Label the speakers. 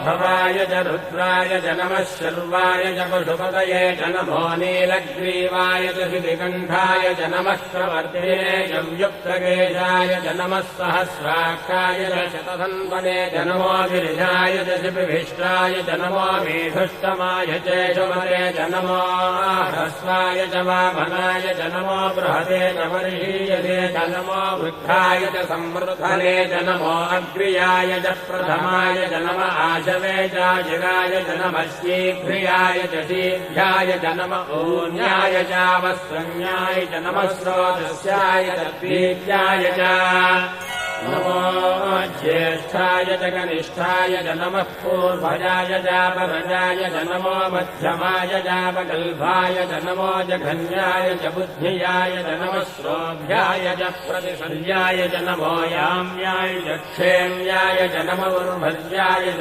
Speaker 1: भवाय च रुद्राय च नमः शर्वाय च पशुपतये च नमो नीलग्रीवाय च शितिकण्ठाय च नमः प्रवर्तिने च युक्तकेशाय च नमः सहस्राक्षाय च शतधन्वने च नमो गिरिजाय च शिपिभिष्टाय च नमो मेधुष्टमाय च शुभरे च नमो ह्रस्वाय च वामनाय च नमो बृहते च वर्षीयसे च नमो वृद्धाय च संवृद्धने च नमो अग्र्याय च प्रथमाय च नम आशवे च जिगाय च नमः शीघ्रियाय च शीघ्राय च नम ऊन्याय च वस्त्रन्याय च नमः स्रोतस्याय च द्वीत्याय च नमो ज्येष्ठाय च कनिष्ठाय च नमः पूर्वजाय च परजाय च नमो मध्यमाय च वकल्भाय च नमो जघन्याय च बुद्धियाय च नमः श्रोभ्याय च प्रतिशल्याय च नमो याम्याय च क्षेम्याय च नमो उर्भज्याय च